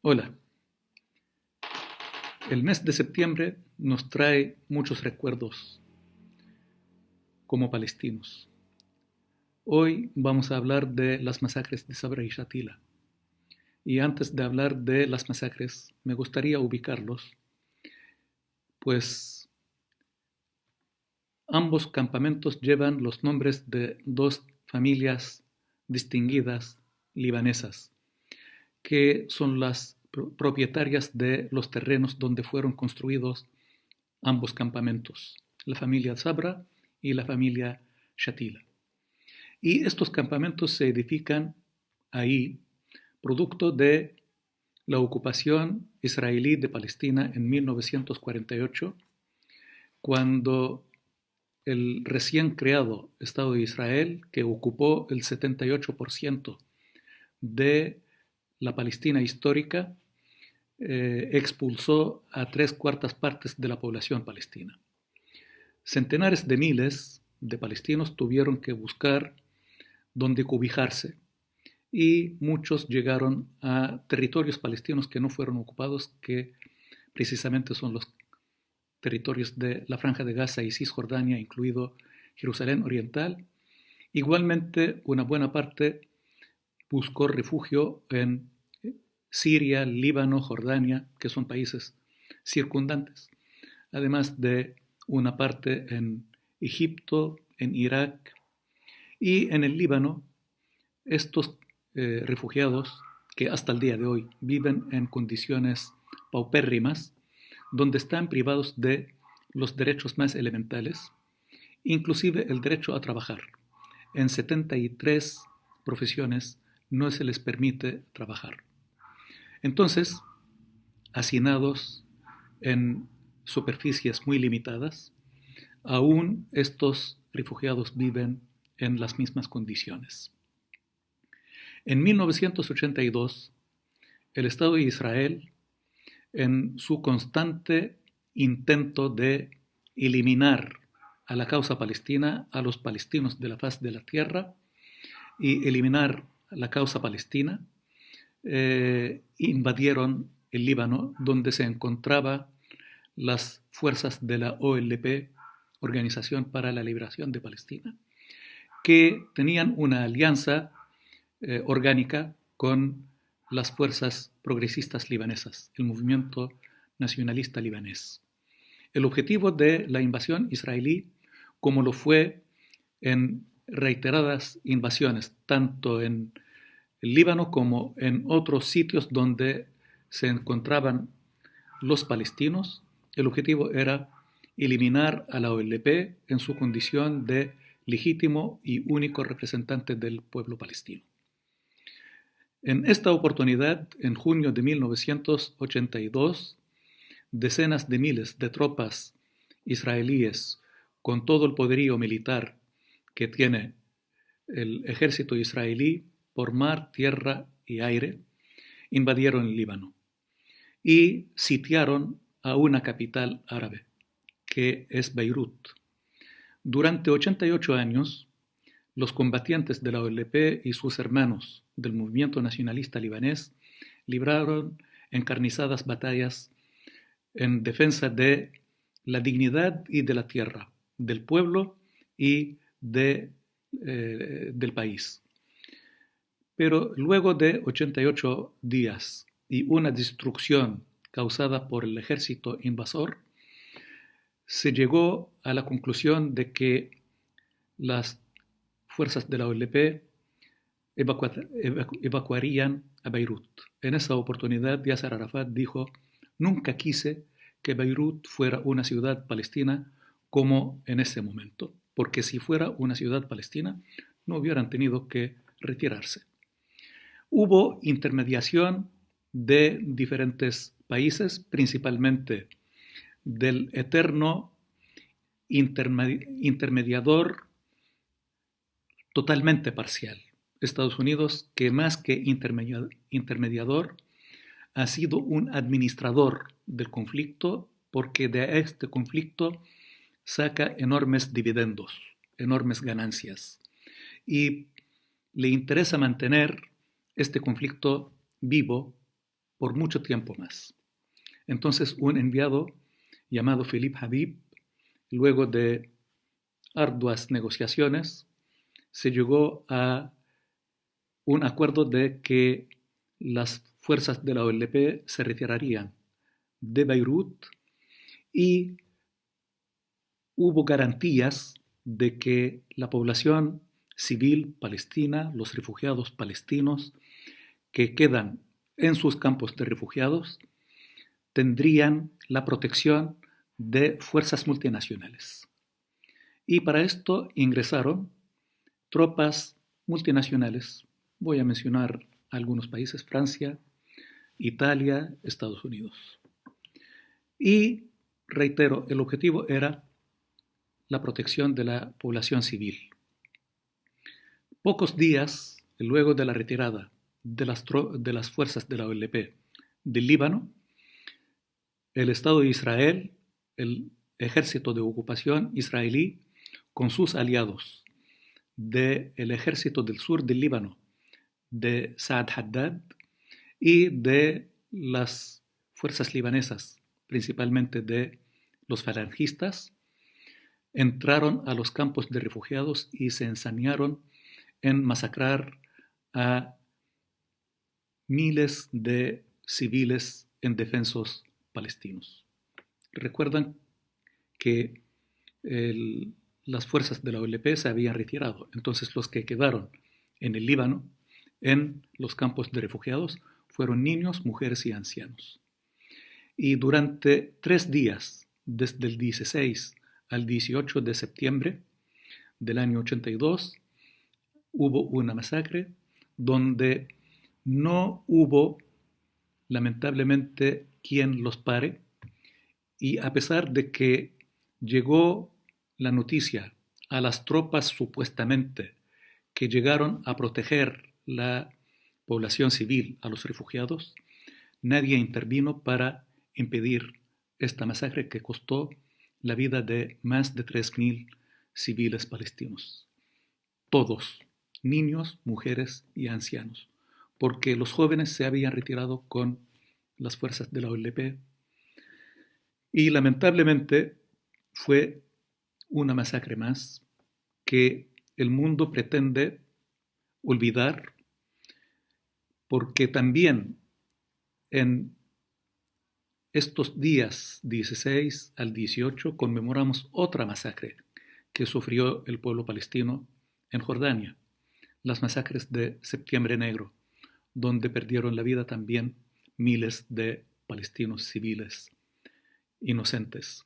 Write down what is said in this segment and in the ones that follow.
Hola, el mes de septiembre nos trae muchos recuerdos como palestinos. Hoy vamos a hablar de las masacres de Sabra y Shatila. Y antes de hablar de las masacres, me gustaría ubicarlos, pues ambos campamentos llevan los nombres de dos familias distinguidas libanesas, que son las propietarias de los terrenos donde fueron construidos ambos campamentos, la familia Sabra y la familia Shatila. Y estos campamentos se edifican ahí producto de la ocupación israelí de Palestina en 1948, cuando el recién creado Estado de Israel, que ocupó el 78% de la Palestina histórica, expulsó a tres cuartas partes de la población palestina. Centenares de miles de palestinos tuvieron que buscar dónde cobijarse y muchos llegaron a territorios palestinos que no fueron ocupados, que precisamente son los territorios de la Franja de Gaza y Cisjordania, incluido Jerusalén Oriental. Igualmente, una buena parte buscó refugio en Siria, Líbano, Jordania, que son países circundantes, además de una parte en Egipto, en Irak y en el Líbano. Estos refugiados, que hasta el día de hoy viven en condiciones paupérrimas, donde están privados de los derechos más elementales, inclusive el derecho a trabajar. En 73 profesiones no se les permite trabajar. Entonces, hacinados en superficies muy limitadas, aún estos refugiados viven en las mismas condiciones. En 1982, el Estado de Israel, en su constante intento de eliminar a la causa palestina, a los palestinos de la faz de la tierra, y eliminar la causa palestina, invadieron el Líbano, donde se encontraban las fuerzas de la OLP, Organización para la Liberación de Palestina, que tenían una alianza orgánica con las fuerzas progresistas libanesas, el movimiento nacionalista libanés. El objetivo de la invasión israelí, como lo fue en reiteradas invasiones, tanto en el Líbano como en otros sitios donde se encontraban los palestinos, el objetivo era eliminar a la OLP en su condición de legítimo y único representante del pueblo palestino. En esta oportunidad, en junio de 1982, decenas de miles de tropas israelíes, con todo el poderío militar que tiene el ejército israelí por mar, tierra y aire, invadieron el Líbano y sitiaron a una capital árabe, que es Beirut. Durante 88 años, los combatientes de la OLP y sus hermanos del movimiento nacionalista libanés libraron encarnizadas batallas en defensa de la dignidad y de la tierra, del pueblo y del país. Pero luego de 88 días y una destrucción causada por el ejército invasor, se llegó a la conclusión de que las fuerzas de la OLP evacuarían a Beirut. En esa oportunidad, Yasser Arafat dijo: nunca quise que Beirut fuera una ciudad palestina como en ese momento, porque si fuera una ciudad palestina, no hubieran tenido que retirarse. Hubo intermediación de diferentes países, principalmente del eterno intermediador totalmente parcial, Estados Unidos, que más que intermediador ha sido un administrador del conflicto, porque de este conflicto saca enormes dividendos, enormes ganancias, y le interesa mantener este conflicto vivo por mucho tiempo más. Entonces un enviado llamado Philippe Habib, luego de arduas negociaciones, se llegó a un acuerdo de que las fuerzas de la OLP se retirarían de Beirut y hubo garantías de que la población civil palestina, los refugiados palestinos que quedan en sus campos de refugiados, tendrían la protección de fuerzas multinacionales. Y para esto ingresaron tropas multinacionales. Voy a mencionar algunos países: Francia, Italia, Estados Unidos. Y reitero, el objetivo era la protección de la población civil. Pocos días luego de la retirada de las fuerzas de la OLP del Líbano, el Estado de Israel, el ejército de ocupación israelí, con sus aliados del ejército del sur del Líbano, de Saad Haddad, y de las fuerzas libanesas, principalmente de los falangistas, entraron a los campos de refugiados y se ensañaron en masacrar a miles de civiles indefensos palestinos. Recuerdan que las fuerzas de la OLP se habían retirado, entonces los que quedaron en el Líbano, en los campos de refugiados, fueron niños, mujeres y ancianos. Y durante 3 días, desde el 16 al 18 de septiembre del año 82, hubo una masacre donde no hubo, lamentablemente, quien los pare, y a pesar de que llegó la noticia a las tropas supuestamente que llegaron a proteger la población civil, a los refugiados, nadie intervino para impedir esta masacre que costó la vida de más de 3.000 civiles palestinos. Todos, niños, mujeres y ancianos, porque los jóvenes se habían retirado con las fuerzas de la OLP y lamentablemente fue una masacre más que el mundo pretende olvidar, porque también en estos días 16 al 18 conmemoramos otra masacre que sufrió el pueblo palestino en Jordania, las masacres de Septiembre Negro, donde perdieron la vida también miles de palestinos civiles inocentes.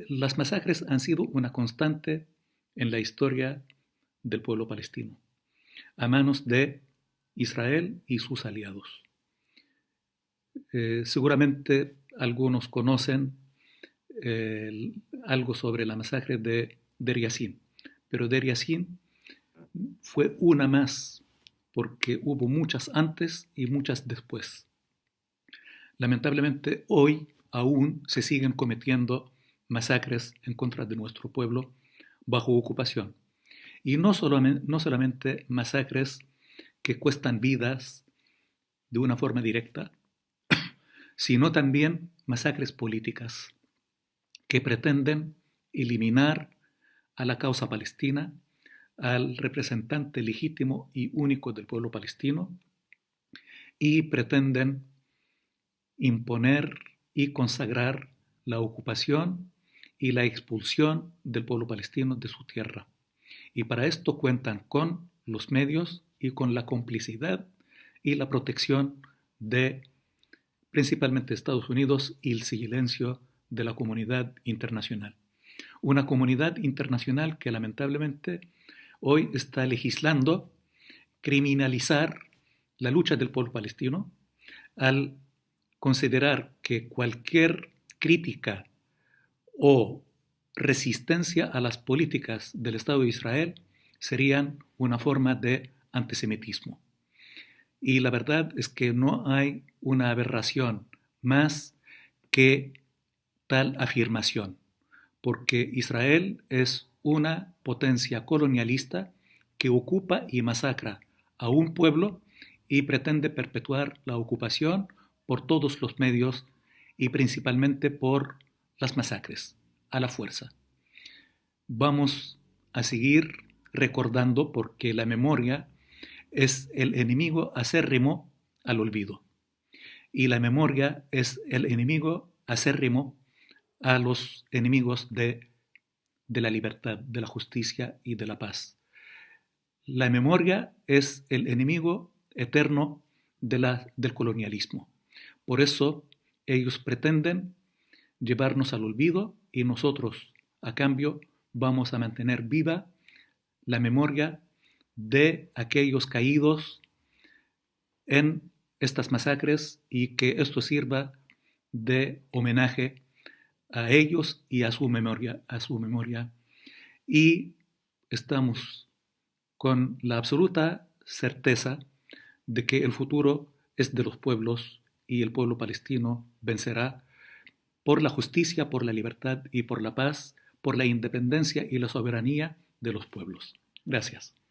Las masacres han sido una constante en la historia del pueblo palestino, a manos de Israel y sus aliados. Seguramente algunos conocen algo sobre la masacre de Deir Yassin, pero Deir Yassin fue una más, porque hubo muchas antes y muchas después. Lamentablemente hoy aún se siguen cometiendo masacres en contra de nuestro pueblo bajo ocupación. Y no solamente masacres que cuestan vidas de una forma directa, sino también masacres políticas que pretenden eliminar a la causa palestina, al representante legítimo y único del pueblo palestino, y pretenden imponer y consagrar la ocupación y la expulsión del pueblo palestino de su tierra. Y para esto cuentan con los medios y con la complicidad y la protección de principalmente Estados Unidos y el silencio de la comunidad internacional. Una comunidad internacional que lamentablemente hoy está legislando criminalizar la lucha del pueblo palestino al considerar que cualquier crítica o resistencia a las políticas del Estado de Israel serían una forma de antisemitismo. Y la verdad es que no hay una aberración más que tal afirmación, porque Israel es una potencia colonialista que ocupa y masacra a un pueblo y pretende perpetuar la ocupación por todos los medios y principalmente por las masacres, a la fuerza. Vamos a seguir recordando porque la memoria es el enemigo acérrimo al olvido. Y la memoria es el enemigo acérrimo a los enemigos de la libertad, de la justicia y de la paz. La memoria es el enemigo eterno del colonialismo. Por eso ellos pretenden llevarnos al olvido y nosotros, a cambio, vamos a mantener viva la memoria de aquellos caídos en estas masacres y que esto sirva de homenaje a ellos y a su memoria. Y estamos con la absoluta certeza de que el futuro es de los pueblos y el pueblo palestino vencerá por la justicia, por la libertad y por la paz, por la independencia y la soberanía de los pueblos. Gracias.